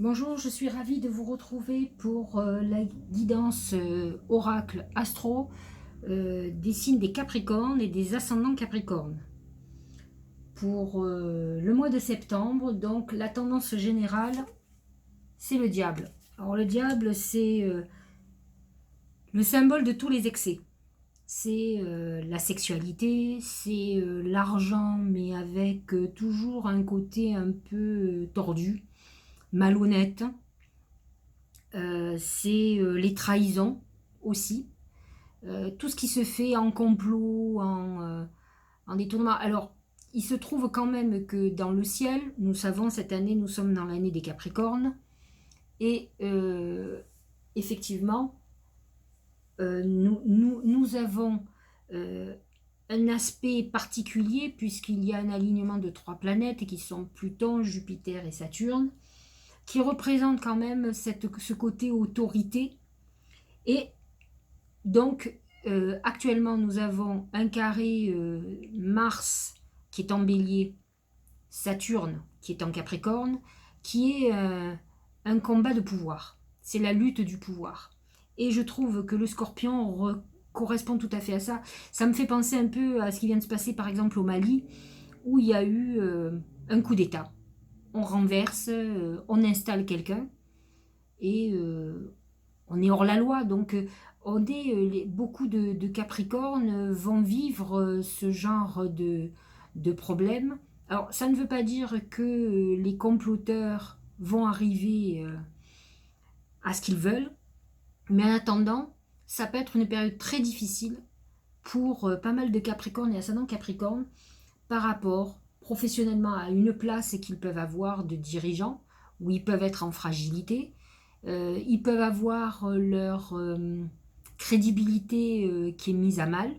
Bonjour, je suis ravie de vous retrouver pour la guidance oracle astro des signes des Capricornes et des ascendants Capricornes. Pour le mois de septembre, donc la tendance générale, c'est le diable. Alors le diable, c'est le symbole de tous les excès. C'est la sexualité, c'est l'argent, mais avec toujours un côté un peu tordu, malhonnête. C'est les trahisons aussi. Tout ce qui se fait en complot, en détournement. Alors, il se trouve quand même que dans le ciel, nous savons, cette année, nous sommes dans l'année des Capricornes. Et effectivement, nous avons un aspect particulier puisqu'il y a un alignement de 3 planètes qui sont Pluton, Jupiter et Saturne, qui représentent quand même ce côté autorité. Et donc, actuellement, nous avons un carré Mars qui est en bélier, Saturne qui est en Capricorne, qui est un combat de pouvoir. C'est la lutte du pouvoir. Et je trouve que le Scorpion correspond tout à fait à ça. Ça me fait penser un peu à ce qui vient de se passer par exemple au Mali, où il y a eu un coup d'État. On renverse, on installe quelqu'un, et on est hors la loi. Donc beaucoup de Capricornes vont vivre ce genre de problème. Alors ça ne veut pas dire que les comploteurs vont arriver à ce qu'ils veulent, mais en attendant, ça peut être une période très difficile pour pas mal de Capricornes et ascendants Capricornes par rapport professionnellement à une place qu'ils peuvent avoir de dirigeants, où ils peuvent être en fragilité. Ils peuvent avoir leur crédibilité qui est mise à mal.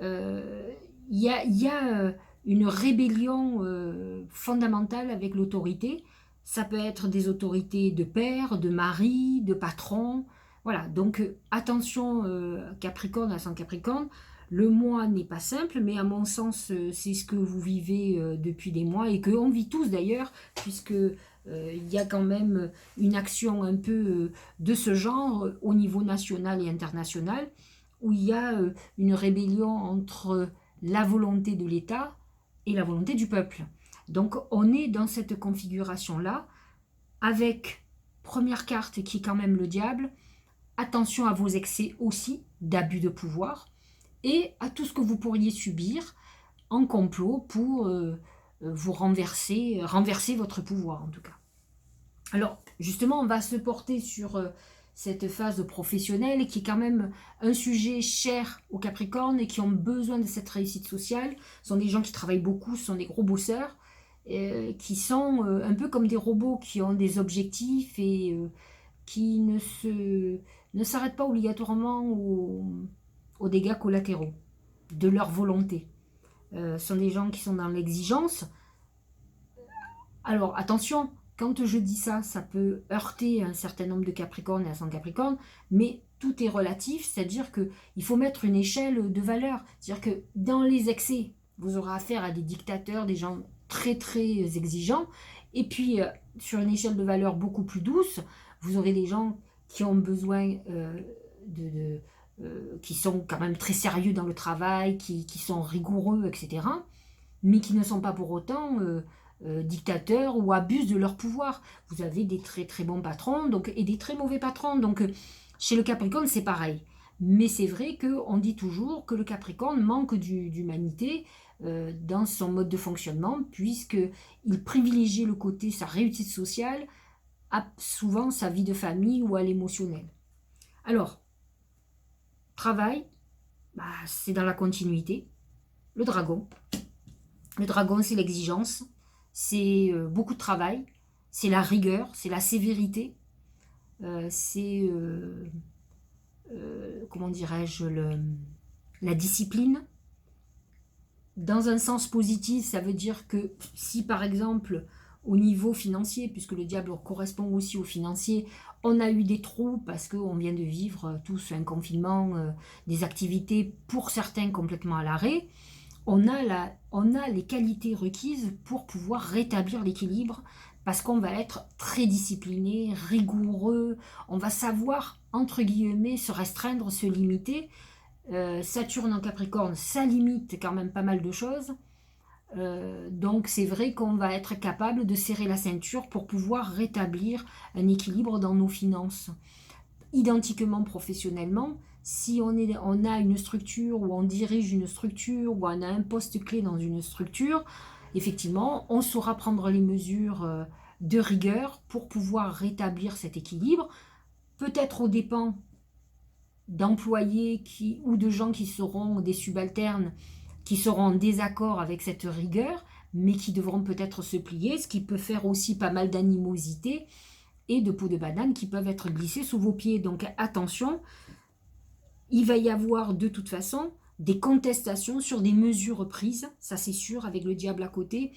Il y a une rébellion fondamentale avec l'autorité. Ça peut être des autorités de père, de mari, de patron. Voilà, donc attention Capricorne à son Capricorne. Le mois n'est pas simple, mais à mon sens, c'est ce que vous vivez depuis des mois et que on vit tous d'ailleurs, puisque il y a quand même une action un peu de ce genre au niveau national et international, où il y a une rébellion entre la volonté de l'État et la volonté du peuple. Donc on est dans cette configuration-là, avec première carte qui est quand même le diable. Attention à vos excès aussi d'abus de pouvoir et à tout ce que vous pourriez subir en complot pour vous renverser votre pouvoir en tout cas. Alors justement, on va se porter sur cette phase professionnelle qui est quand même un sujet cher aux Capricornes et qui ont besoin de cette réussite sociale. Ce sont des gens qui travaillent beaucoup, ce sont des gros bosseurs, qui sont un peu comme des robots qui ont des objectifs et qui ne s'arrêtent pas obligatoirement aux dégâts collatéraux de leur volonté. Ce sont des gens qui sont dans l'exigence. Alors attention, quand je dis ça, ça peut heurter un certain nombre de Capricornes et ascendants Capricornes, mais tout est relatif, c'est-à-dire qu'il faut mettre une échelle de valeur. C'est-à-dire que dans les excès, vous aurez affaire à des dictateurs, des gens très très exigeants, et puis sur une échelle de valeur beaucoup plus douce, vous aurez des gens qui ont besoin qui sont quand même très sérieux dans le travail, qui sont rigoureux, etc., mais qui ne sont pas pour autant dictateurs ou abusent de leur pouvoir. Vous avez des très très bons patrons donc, et des très mauvais patrons. Donc chez le Capricorne, c'est pareil. Mais c'est vrai qu'on dit toujours que le Capricorne manque d'humanité dans son mode de fonctionnement, puisqu'il privilégie le côté, sa réussite sociale, à souvent sa vie de famille ou à l'émotionnel. Alors, travail, c'est dans la continuité. Le dragon. Le dragon, c'est l'exigence, c'est beaucoup de travail, c'est la rigueur, c'est la sévérité, c'est, comment dirais-je, la discipline. Dans un sens positif, ça veut dire que si par exemple, au niveau financier, puisque le diable correspond aussi au financier, on a eu des trous parce qu'on vient de vivre tous un confinement, des activités pour certains complètement à l'arrêt, on a les qualités requises pour pouvoir rétablir l'équilibre parce qu'on va être très discipliné, rigoureux, on va savoir, entre guillemets, se restreindre, se limiter. Saturne en Capricorne, ça limite quand même pas mal de choses. Donc c'est vrai qu'on va être capable de serrer la ceinture pour pouvoir rétablir un équilibre dans nos finances. Identiquement professionnellement, si on a une structure ou on dirige une structure ou on a un poste clé dans une structure, effectivement, on saura prendre les mesures de rigueur pour pouvoir rétablir cet équilibre, peut-être aux dépens d'employés ou de gens qui seront des subalternes, qui seront en désaccord avec cette rigueur, mais qui devront peut-être se plier, ce qui peut faire aussi pas mal d'animosité et de peaux de banane qui peuvent être glissées sous vos pieds. Donc attention, il va y avoir de toute façon des contestations sur des mesures prises, ça c'est sûr, avec le diable à côté,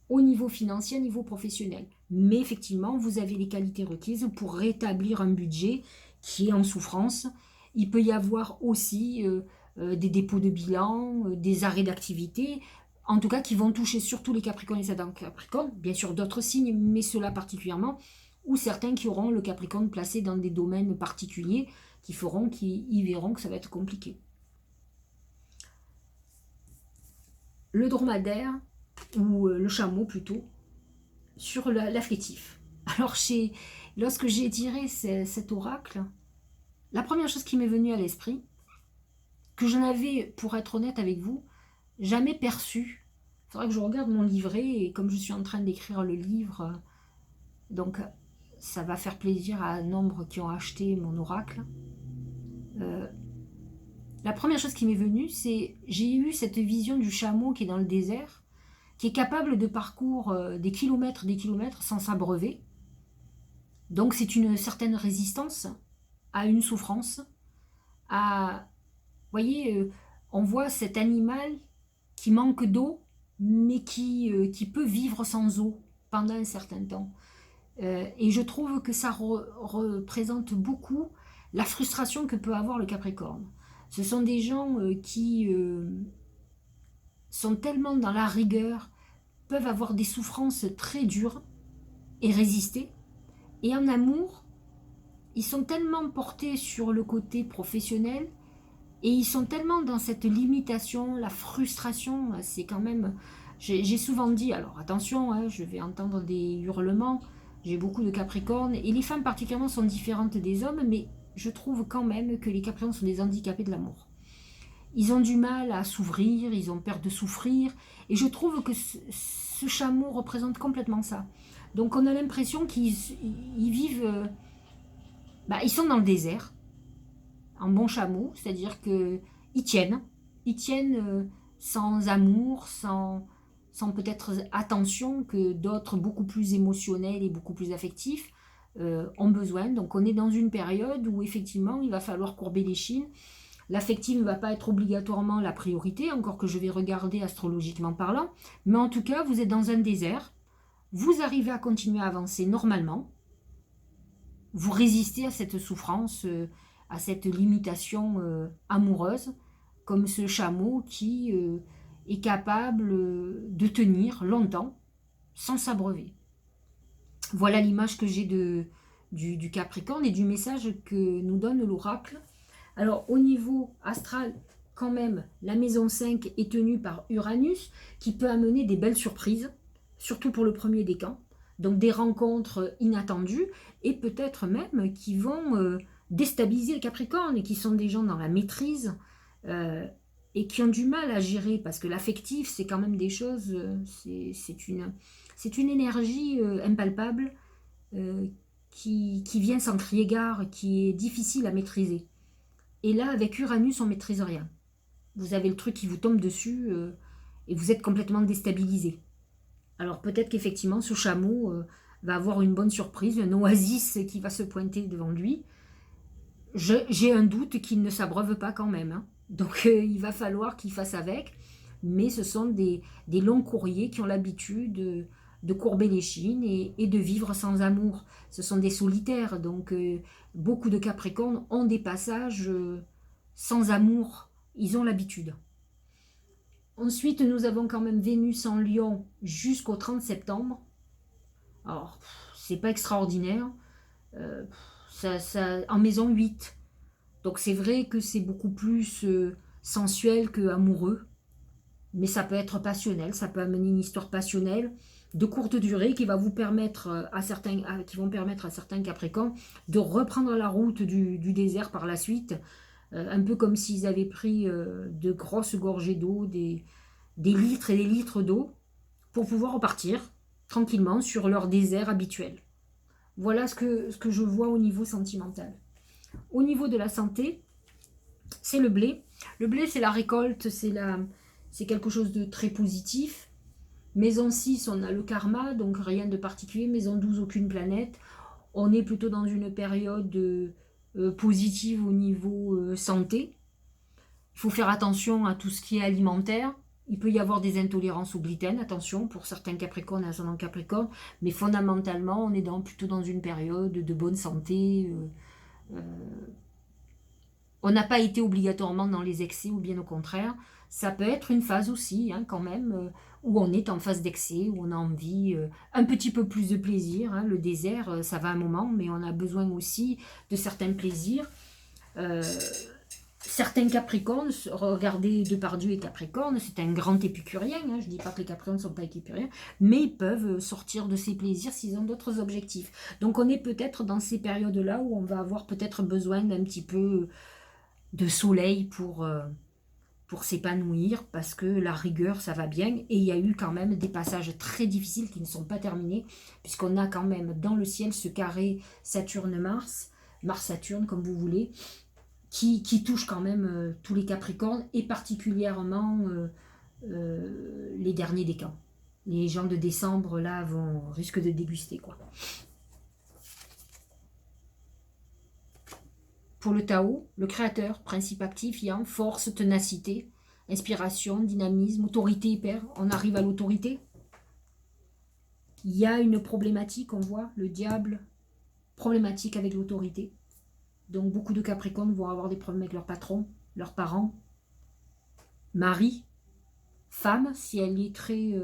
au niveau financier, au niveau professionnel. Mais effectivement, vous avez les qualités requises pour rétablir un budget qui est en souffrance. Il peut y avoir aussi des dépôts de bilan, des arrêts d'activité, en tout cas qui vont toucher surtout les Capricornes et les Capricornes, bien sûr d'autres signes, mais ceux-là particulièrement, ou certains qui auront le Capricorne placé dans des domaines particuliers, qui verront que ça va être compliqué. Le dromadaire, ou le chameau plutôt, sur l'affectif. Alors lorsque j'ai tiré cet oracle, la première chose qui m'est venue à l'esprit, que je n'avais, pour être honnête avec vous, jamais perçu. Il faudrait que je regarde mon livret, et comme je suis en train d'écrire le livre, donc ça va faire plaisir à un nombre qui ont acheté mon oracle. La première chose qui m'est venue, c'est j'ai eu cette vision du chameau qui est dans le désert, qui est capable de parcourir des kilomètres sans s'abreuver. Donc c'est une certaine résistance à une souffrance. Vous voyez, on voit cet animal qui manque d'eau, mais qui peut vivre sans eau pendant un certain temps. Et je trouve que ça représente beaucoup la frustration que peut avoir le Capricorne. Ce sont des gens qui sont tellement dans la rigueur, peuvent avoir des souffrances très dures et résister. Et en amour, ils sont tellement portés sur le côté professionnel et ils sont tellement dans cette limitation, la frustration, c'est quand même... J'ai souvent dit, alors attention, hein, je vais entendre des hurlements, j'ai beaucoup de Capricornes, et les femmes particulièrement sont différentes des hommes, mais je trouve quand même que les Capricornes sont des handicapés de l'amour. Ils ont du mal à s'ouvrir, ils ont peur de souffrir, et je trouve que ce chameau représente complètement ça. Donc on a l'impression qu'ils vivent... ils sont dans le désert, en bon chameau, c'est-à-dire qu'ils tiennent. Ils tiennent sans amour, sans peut-être attention que d'autres beaucoup plus émotionnels et beaucoup plus affectifs ont besoin. Donc on est dans une période où effectivement il va falloir courber les chines. L'affectif ne va pas être obligatoirement la priorité, encore que je vais regarder astrologiquement parlant. Mais en tout cas, vous êtes dans un désert, vous arrivez à continuer à avancer normalement, vous résistez à cette souffrance, à cette limitation amoureuse, comme ce chameau qui est capable de tenir longtemps sans s'abreuver. Voilà l'image que j'ai du Capricorne et du message que nous donne l'oracle. Alors au niveau astral, quand même, la maison 5 est tenue par Uranus, qui peut amener des belles surprises, surtout pour le premier décan. Donc des rencontres inattendues, et peut-être même qui vont déstabiliser le Capricorne, et qui sont des gens dans la maîtrise, et qui ont du mal à gérer, parce que l'affectif, c'est quand même des choses, c'est une énergie impalpable, qui vient sans crier gare, qui est difficile à maîtriser. Et là, avec Uranus, on ne maîtrise rien. Vous avez le truc qui vous tombe dessus et vous êtes complètement déstabilisé. Alors peut-être qu'effectivement, ce chameau va avoir une bonne surprise, un oasis qui va se pointer devant lui. J'ai un doute qu'il ne s'abreuve pas quand même. Hein. Donc il va falloir qu'il fasse avec. Mais ce sont des longs courriers qui ont l'habitude de courber les chines et de vivre sans amour. Ce sont des solitaires, donc beaucoup de Capricornes ont des passages sans amour. Ils ont l'habitude. Ensuite, nous avons quand même Vénus en Lion jusqu'au 30 septembre. Alors, c'est pas extraordinaire. En maison 8. Donc c'est vrai que c'est beaucoup plus sensuel que amoureux. Mais ça peut être passionnel, ça peut amener une histoire passionnelle de courte durée qui va vous permettre qui vont permettre à certains Capricornes de reprendre la route du désert par la suite, un peu comme s'ils avaient pris de grosses gorgées d'eau, des litres et des litres d'eau, pour pouvoir repartir tranquillement sur leur désert habituel. Voilà ce que je vois au niveau sentimental. Au niveau de la santé, c'est le blé. Le blé, c'est la récolte, c'est quelque chose de très positif. Maison 6, on a le karma, donc rien de particulier. Maison 12, aucune planète. On est plutôt dans une période positive au niveau santé. Il faut faire attention à tout ce qui est alimentaire. Il peut y avoir des intolérances au gluten, attention, pour certains Capricornes et ascendants Capricorne, mais fondamentalement, on est plutôt dans une période de bonne santé. On n'a pas été obligatoirement dans les excès, ou bien au contraire. Ça peut être une phase aussi, hein, quand même, où on est en phase d'excès, où on a envie un petit peu plus de plaisir. Hein. Le désert, ça va un moment, mais on a besoin aussi de certains plaisirs. Certains Capricornes, regardez Depardieu et Capricorne, c'est un grand épicurien, hein, je ne dis pas que les Capricornes ne sont pas épicuriens, mais ils peuvent sortir de ces plaisirs s'ils ont d'autres objectifs. Donc on est peut-être dans ces périodes-là où on va avoir peut-être besoin d'un petit peu de soleil pour s'épanouir, parce que la rigueur, ça va bien, et il y a eu quand même des passages très difficiles qui ne sont pas terminés, puisqu'on a quand même dans le ciel ce carré Saturne-Mars, Mars-Saturne, comme vous voulez, qui touche quand même tous les Capricornes, et particulièrement les derniers décans. Les gens de décembre, là, risquent de déguster, quoi. Pour le Tao, le créateur, principe actif, yang, force, ténacité, inspiration, dynamisme, autorité hyper. On arrive à l'autorité. Il y a une problématique, on voit, le diable, problématique avec l'autorité. Donc beaucoup de Capricornes vont avoir des problèmes avec leur patron, leurs parents, mari, femme, si elle est très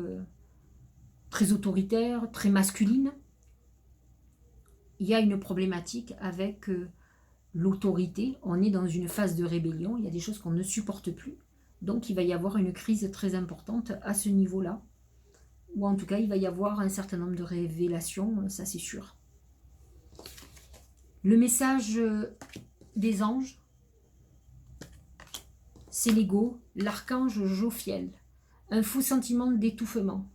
autoritaire, très masculine. Il y a une problématique avec l'autorité. On est dans une phase de rébellion, il y a des choses qu'on ne supporte plus. Donc il va y avoir une crise très importante à ce niveau-là. Ou en tout cas, il va y avoir un certain nombre de révélations, ça c'est sûr. Le message des anges, c'est l'ego, l'archange Jophiel. Un faux sentiment d'étouffement.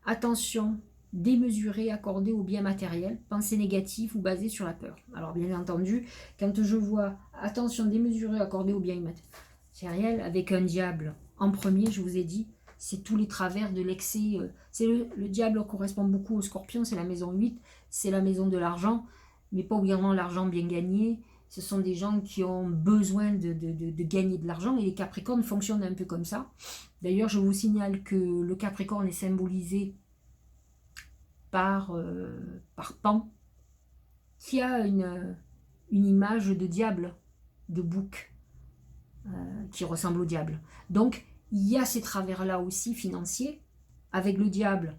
Attention démesurée accordée au bien matériel, pensée négative ou basée sur la peur. Alors bien entendu, quand je vois attention démesurée accordée au bien matériel avec un diable en premier, je vous ai dit, c'est tous les travers de l'excès. C'est le diable correspond beaucoup au scorpion, c'est la maison 8, c'est la maison de l'argent, mais pas obligatoirement l'argent bien gagné. Ce sont des gens qui ont besoin de gagner de l'argent, et les Capricornes fonctionnent un peu comme ça. D'ailleurs, je vous signale que le Capricorne est symbolisé par Pan, qui a une image de diable, de bouc, qui ressemble au diable. Donc, il y a ces travers-là aussi financiers. Avec le diable,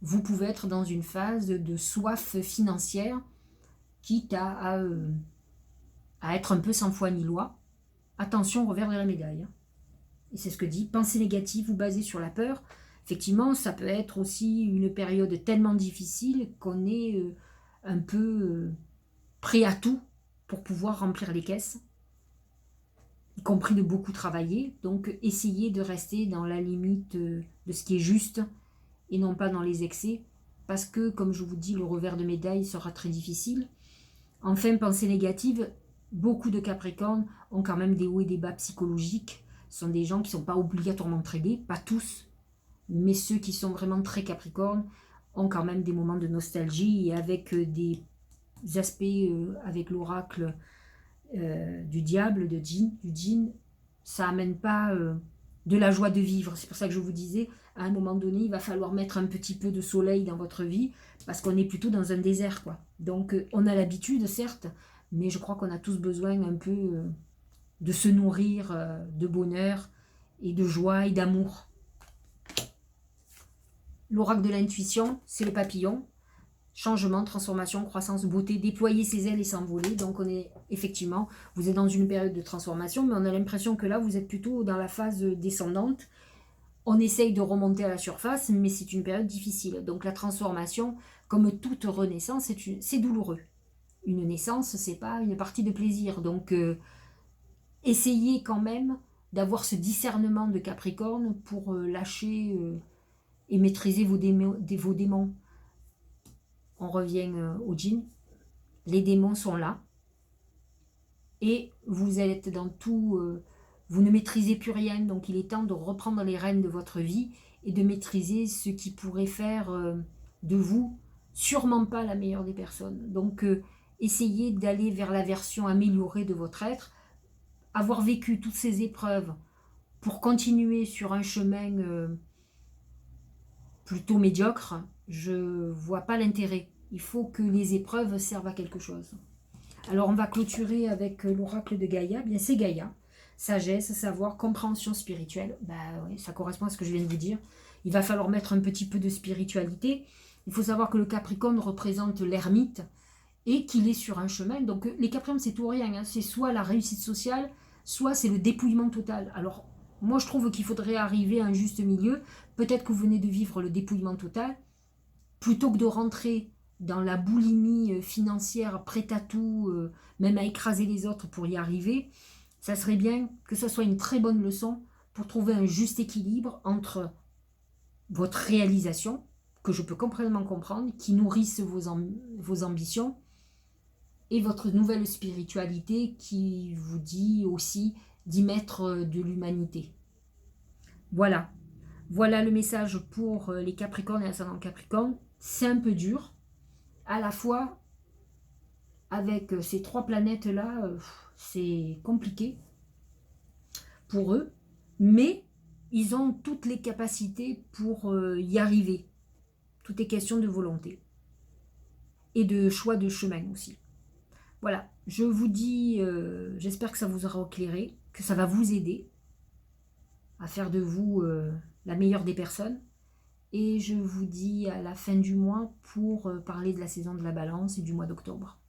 vous pouvez être dans une phase de soif financière, quitte à être un peu sans foi ni loi. Attention, revers de la médaille. Hein. Et c'est ce que dit, pensée négative ou basée sur la peur. Effectivement, ça peut être aussi une période tellement difficile qu'on est un peu prêt à tout pour pouvoir remplir les caisses, y compris de beaucoup travailler. Donc, essayez de rester dans la limite de ce qui est juste et non pas dans les excès, parce que, comme je vous dis, le revers de médaille sera très difficile. Enfin, pensée négative, beaucoup de Capricornes ont quand même des hauts et des bas psychologiques. Ce sont des gens qui ne sont pas obligatoirement très gais, pas tous, mais ceux qui sont vraiment très Capricornes ont quand même des moments de nostalgie, et avec des aspects avec l'oracle du diable, du djinn, ça amène pas de la joie de vivre. C'est pour ça que je vous disais, à un moment donné, il va falloir mettre un petit peu de soleil dans votre vie, parce qu'on est plutôt dans un désert, quoi. Donc on a l'habitude, certes, mais je crois qu'on a tous besoin un peu de se nourrir de bonheur et de joie et d'amour. L'oracle de l'intuition, c'est le papillon. changement, transformation, croissance, beauté, déployer ses ailes et s'envoler. Donc on est effectivement, vous êtes dans une période de transformation, mais on a l'impression que là, vous êtes plutôt dans la phase descendante. On essaye de remonter à la surface, mais c'est une période difficile. Donc la transformation, comme toute renaissance, c'est douloureux. Une naissance, c'est pas une partie de plaisir. Donc essayez quand même d'avoir ce discernement de Capricorne pour lâcher et maîtriser vos démons. On revient au djinn. Les démons sont là. Et vous êtes dans tout... vous ne maîtrisez plus rien. Donc il est temps de reprendre les rênes de votre vie et de maîtriser ce qui pourrait faire de vous sûrement pas la meilleure des personnes. Donc essayez d'aller vers la version améliorée de votre être. Avoir vécu toutes ces épreuves pour continuer sur un chemin plutôt médiocre, je vois pas l'intérêt. Il faut que les épreuves servent à quelque chose. Alors on va clôturer avec l'oracle de Gaïa. Bien, c'est Gaïa. Sagesse, savoir, compréhension spirituelle. Ouais, ça correspond à ce que je viens de vous dire. Il va falloir mettre un petit peu de spiritualité. Il faut savoir que le Capricorne représente l'ermite et qu'il est sur un chemin. Donc les Capricornes, c'est tout ou rien. Hein. C'est soit la réussite sociale, soit c'est le dépouillement total. Alors moi, je trouve qu'il faudrait arriver à un juste milieu. Peut-être que vous venez de vivre le dépouillement total. Plutôt que de rentrer dans la boulimie financière, prête à tout, même à écraser les autres pour y arriver, ça serait bien que ça soit une très bonne leçon pour trouver un juste équilibre entre votre réalisation, que je peux complètement comprendre, qui nourrissent vos ambitions, et votre nouvelle spiritualité qui vous dit aussi d'y mettre de l'humanité. Voilà. Voilà le message pour les Capricornes et l'ascendant Capricorne. C'est un peu dur. À la fois, avec ces 3 planètes-là, c'est compliqué pour eux. Mais ils ont toutes les capacités pour y arriver. Tout est question de volonté. Et de choix de chemin aussi. Voilà, je vous dis, j'espère que ça vous aura éclairé, que ça va vous aider à faire de vous la meilleure des personnes. Et je vous dis à la fin du mois pour parler de la saison de la Balance et du mois d'octobre.